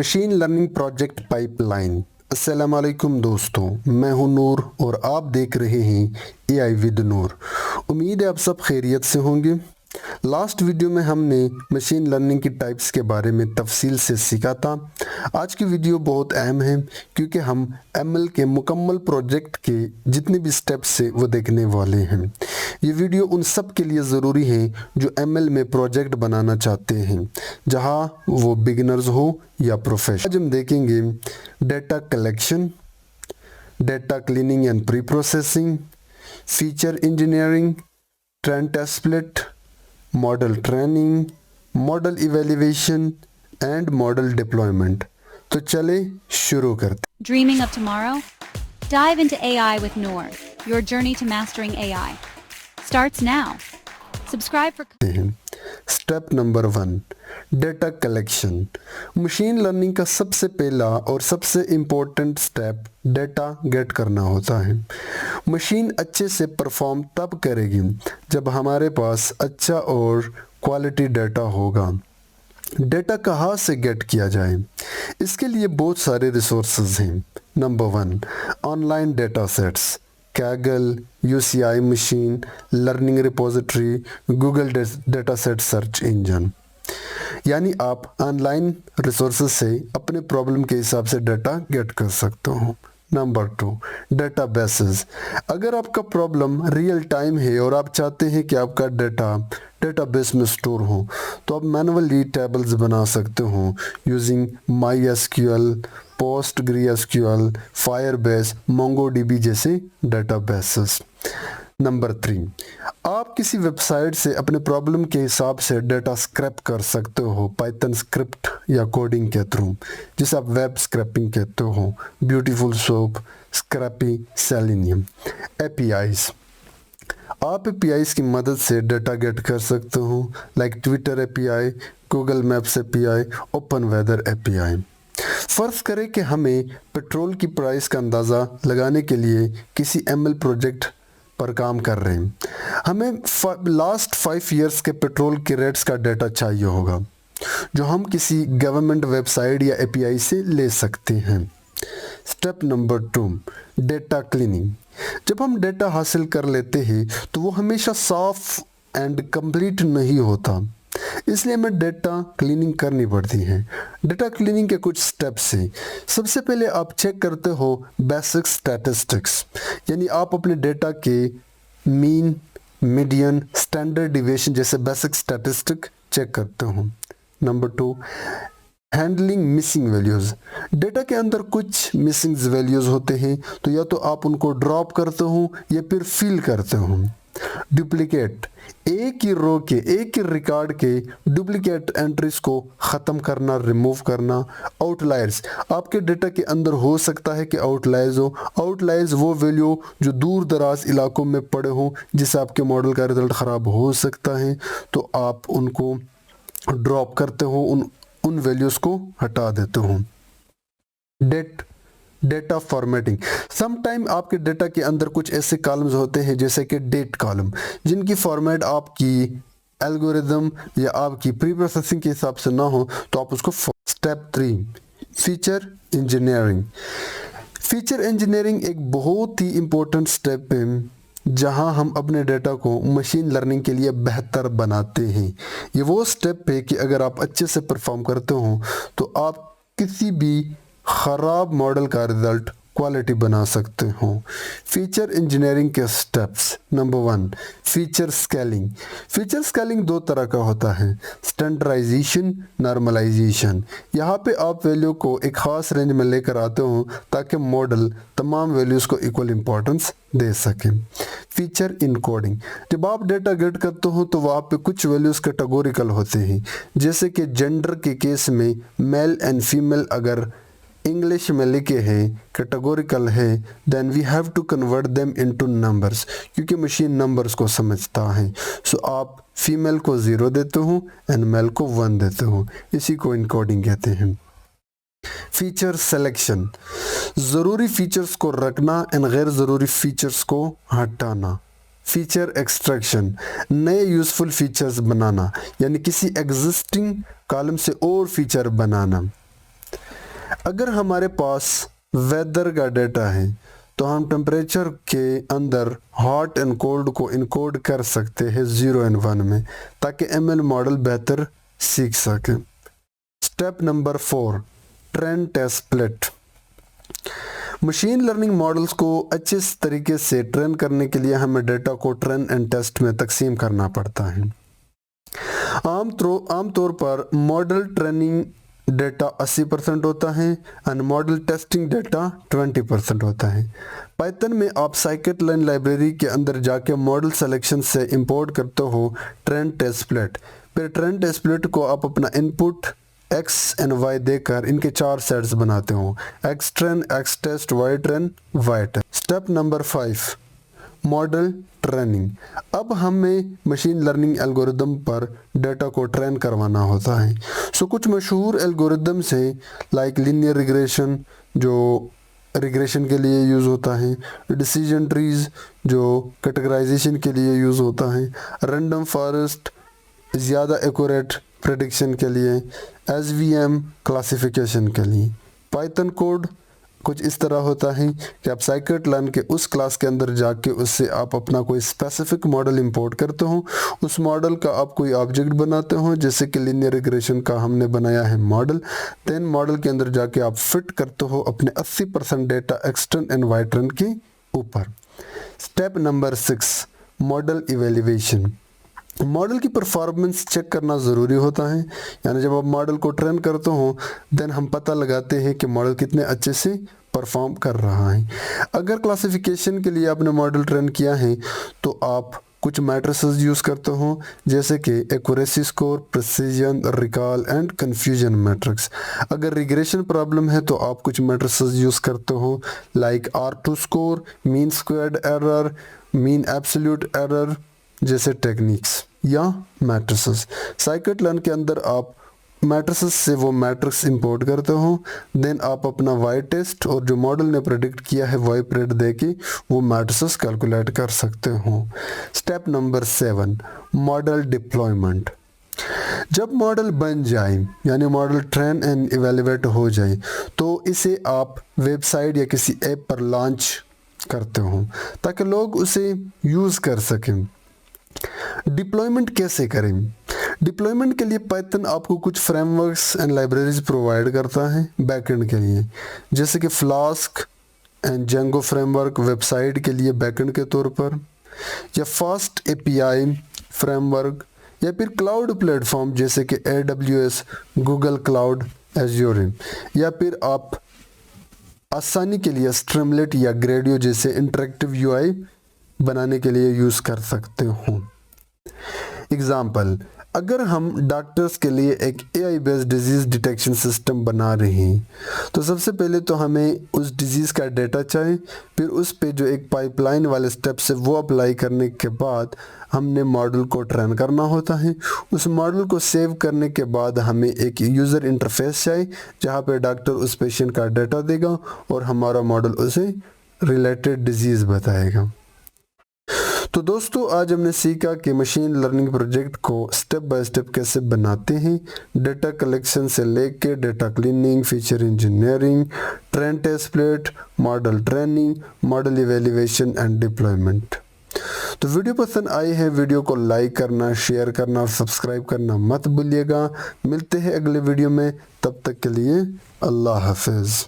Machine learning project pipeline. अस्सलाम वालेकुम दोस्तों, मैं हूं नूर और आप देख रहे हैं एआई विद नूर। उम्मीद है आप सब खैरियत से होंगे। लास्ट वीडियो में हमने मशीन लर्निंग की टाइप्स के बारे में तफसील से सीखा था। आज की वीडियो बहुत अहम है क्योंकि हम एमएल के मुकम्मल प्रोजेक्ट के जितने भी स्टेप्स है वो देखने वाले हैं। ये वीडियो उन सब के लिए ज़रूरी है जो एमएल में प्रोजेक्ट बनाना चाहते हैं, जहां वो बिगिनर्स हो या प्रोफेशनल। आज हम देखेंगे data collection, data cleaning and pre processing, feature engineering, trend template, model training, model evaluation and model deployment. तो चले शुरू करते। Dreaming of tomorrow? Dive into AI with Noor. Your journey to mastering AI starts now. Subscribe for step number 1, data collection. Machine learning का सबसे पहला और सबसे important step data gate करना होता है। मशीन अच्छे से परफॉर्म तब करेगी जब हमारे पास अच्छा और क्वालिटी डेटा होगा। डेटा कहाँ से गेट किया जाए? इसके लिए बहुत सारे रिसोर्सेज हैं। Number 1, online data sets, Kaggle, UCI machine learning repository, Google data set search engine. यानी आप ऑनलाइन रिसोर्सेज से अपने प्रॉब्लम के हिसाब से डेटा गेट कर सकते हो। Number 2, databases. अगर आपका प्रॉब्लम रियल टाइम है और आप चाहते हैं कि आपका डेटा डेटाबेस में स्टोर हो, तो आप मैनुअली टेबल्स बना सकते हो using MySQL, PostgreSQL, Firebase, MongoDB जैसे डेटाबेसेस। नंबर 3, आप किसी वेबसाइट से अपने प्रॉब्लम के हिसाब से डेटा स्क्रैप कर सकते हो पाइथन स्क्रिप्ट या कोडिंग के थ्रू, जिसे आप वेब स्क्रैपिंग कहते हो। Beautiful soup, Scrapy, Selenium. APIs, आप एपीआईज की मदद से डेटा गेट कर सकते हो, like Twitter API, Google Maps API, open weather API. फ़र्ज़ करें कि हमें पेट्रोल की प्राइस का अंदाज़ा लगाने के लिए किसी एमएल प्रोजेक्ट पर काम कर रहे हैं। हमें लास्ट 5 ईयर्स के पेट्रोल के रेट्स का डाटा चाहिए होगा, जो हम किसी गवर्नमेंट वेबसाइट या एपीआई से ले सकते हैं। Step number 2, data cleaning. जब हम डेटा हासिल कर लेते हैं तो वो हमेशा साफ एंड कंप्लीट नहीं होता, इसलिए हमें डेटा क्लीनिंग करनी पड़ती है। डेटा क्लीनिंग के कुछ स्टेप्स हैं। सबसे पहले आप चेक करते हो बेसिक स्टैटिस्टिक्स, यानी आप अपने डेटा के मीन, मीडियन, स्टैंडर्ड डिविएशन जैसे बेसिक स्टैटिस्टिक चेक करते हो। Number 2, handling missing values. Data के अंदर कुछ मिसिंग वैल्यूज़ होते हैं, तो या तो आप उनको ड्रॉप करते हो या फिर फिल करते हो। डुप्लीकेट, एक ही रो के, एक ही रिकॉर्ड के डुप्लीकेट एंट्रीज को ख़त्म करना, रिमूव करना। आउटलायर्स, आपके डेटा के अंदर हो सकता है कि आउटलायर्स हो। आउटलायर्स वो वैल्यू जो दूर दराज इलाकों में पड़े हों, जिससे आपके मॉडल का रिजल्ट ख़राब हो सकता है, तो आप उनको ड्रॉप करते हो, उन वैल्यूज़ को हटा देते हो। डेटा फॉर्मेटिंग, समटाइम आपके डेटा के अंदर कुछ ऐसे कॉलम्स होते हैं जैसे कि डेट कॉलम, जिनकी फॉर्मेट आपकी एल्गोरिदम या आपकी प्री प्रोसेसिंग के हिसाब से ना हो, तो आप उसको। Step 3, feature engineering. Feature engineering एक बहुत ही इम्पोर्टेंट स्टेप है जहां हम अपने डेटा को मशीन लर्निंग के लिए बेहतर बनाते हैं। ये वो स्टेप है कि अगर आप अच्छे से परफॉर्म करते हो तो आप किसी भी ख़राब मॉडल का रिज़ल्ट क्वालिटी बना सकते हो। फीचर इंजीनियरिंग के steps. Number 1, feature scaling. Feature scaling 2 तरह का होता है, स्टैंडर्डाइजेशन, नॉर्मलाइजेशन। यहाँ पे आप वैल्यू को एक ख़ास रेंज में लेकर आते हो ताकि मॉडल तमाम वैल्यूज़ को इक्वल इम्पोर्टेंस दे सके। फीचर इनकोडिंग, जब आप डेटा गेट करते हो तो वहाँ पे कुछ वैल्यूज़ कैटेगोरिकल होते हैं, जैसे कि जेंडर के केस में मेल एंड फीमेल अगर इंग्लिश में लिखे हैं, कैटेगोरिकल है, then we have to convert them into numbers, क्योंकि मशीन नंबर्स को समझता है। सो आप फीमेल को 0 देते हो एंड मेल को 1 देते हो, इसी को इनकोडिंग कहते हैं। फीचर सिलेक्शन, ज़रूरी फीचर्स को रखना एंड गैर ज़रूरी फीचर्स को हटाना। फीचर एक्सट्रैक्शन, नए यूज़फुल फीचर्स बनाना, यानी किसी एग्जिस्टिंग कॉलम से और फीचर बनाना। अगर हमारे पास वेदर का डेटा है तो हम टेम्परेचर के अंदर हॉट एंड कोल्ड को इनकोड कर सकते हैं 0 एंड 1 में, ताकि ML मॉडल बेहतर सीख सके। Step number 4, train test split. Machine learning models को अच्छे तरीके से ट्रेन करने के लिए हमें डेटा को ट्रेन एंड टेस्ट में तकसीम करना पड़ता है। आमतौर पर मॉडल ट्रेनिंग डेटा 80% होता है एंड मॉडल टेस्टिंग डेटा 20% होता है। पाइथन में आप scikit-learn लाइब्रेरी के अंदर जाके मॉडल सिलेक्शन से इंपोर्ट करते हो ट्रेन टेस्ट स्प्लिट। फिर ट्रेन टेस्ट स्प्लिट को आप अपना इनपुट x एंड y देकर इनके 4 सेट्स बनाते हो, x train, x test, y train, y test. Step number 5, model training. अब हमें मशीन लर्निंग एल्गोरिदम पर डेटा को ट्रेन करवाना होता है। कुछ मशहूर एल्गोरिदम्स हैं लाइक लीनियर रिग्रेशन जो रिग्रेशन के लिए यूज़ होता है, डिसीजन ट्रीज जो कैटेगराइजेशन के लिए यूज़ होता है, रैंडम फॉरेस्ट ज़्यादा एक्यूरेट प्रेडिक्शन के लिए, SVM क्लासिफिकेशन के लिए। पाइथन कोड कुछ इस तरह होता है कि आप scikit-learn के उस क्लास के अंदर जाके उससे आप अपना कोई स्पेसिफिक मॉडल इंपोर्ट करते हो, उस मॉडल का आप कोई ऑब्जेक्ट बनाते हो, जैसे कि लीनियर रिग्रेशन का हमने बनाया है मॉडल। देन मॉडल के अंदर जाके आप फिट करते हो अपने 80% data x train and y train के ऊपर। Step number 6, model evaluation. Model की परफॉर्मेंस चेक करना ज़रूरी होता है, यानी जब आप मॉडल को ट्रेन करते हो देन हम पता लगाते हैं कि मॉडल कितने अच्छे से परफॉर्म कर रहा है। अगर क्लासिफिकेशन के लिए आपने मॉडल ट्रेन किया है तो आप कुछ मैट्रिसेस यूज़ करते हो, जैसे कि accuracy score, precision, recall and confusion matrix. अगर रिग्रेशन प्रॉब्लम है तो आप कुछ मैट्रिसेस यूज़ करते हो like R2 score, mean squared error, mean absolute error जैसे टेक्निक्स या मैट्रिसेस। scikit-learn के अंदर आप मैट्रिसेस से वो मैट्रिक्स इंपोर्ट करते हो, देन आप अपना y टेस्ट और जो मॉडल ने प्रेडिक्ट किया है y प्रेड दे के वो मैट्रिसेस कैलकुलेट कर सकते हो। Step number 7, model deployment. जब मॉडल बन जाए यानी मॉडल ट्रेन एंड इवेल्युएट हो जाए तो इसे आप वेबसाइट या किसी ऐप पर लॉन्च करते हो ताकि लोग उसे यूज़ कर सकें। डिप्लॉयमेंट कैसे करें? डिप्लॉयमेंट के लिए पाइथन आपको कुछ फ्रेमवर्क्स एंड लाइब्रेरीज प्रोवाइड करता है बैकएंड के लिए, जैसे कि flask and Django framework website के लिए बैकएंड के तौर पर, या फास्ट API फ्रेमवर्क, या फिर क्लाउड प्लेटफॉर्म जैसे कि AWS, गूगल क्लाउड, एज्योर, या फिर आप आसानी के लिए स्ट्रीमलेट या ग्रेडियो जैसे इंटरेक्टिव UI बनाने के लिए यूज़ कर सकते हो। एग्ज़ाम्पल, अगर हम डॉक्टर्स के लिए एक AI based disease detection system बना रहे हैं तो सबसे पहले तो हमें उस डिजीज़ का डेटा चाहिए, फिर उस पे जो एक पाइपलाइन वाले स्टेप्स है वो अप्लाई करने के बाद हमने मॉडल को ट्रेन करना होता है। उस मॉडल को सेव करने के बाद हमें एक यूज़र इंटरफेस चाहिए जहाँ पे डॉक्टर उस पेशेंट का डेटा देगा और हमारा मॉडल उसे रिलेटेड डिजीज़ बताएगा। तो दोस्तों आज हमने सीखा कि मशीन लर्निंग प्रोजेक्ट को स्टेप बाय स्टेप कैसे बनाते हैं, डेटा कलेक्शन से लेके data cleaning, feature engineering, train test split, model training, model evaluation and deployment. तो वीडियो पसंद आई है, वीडियो को लाइक करना, शेयर करना और सब्सक्राइब करना मत भूलिएगा। मिलते हैं अगले वीडियो में, तब तक के लिए अल्लाह हाफिज़।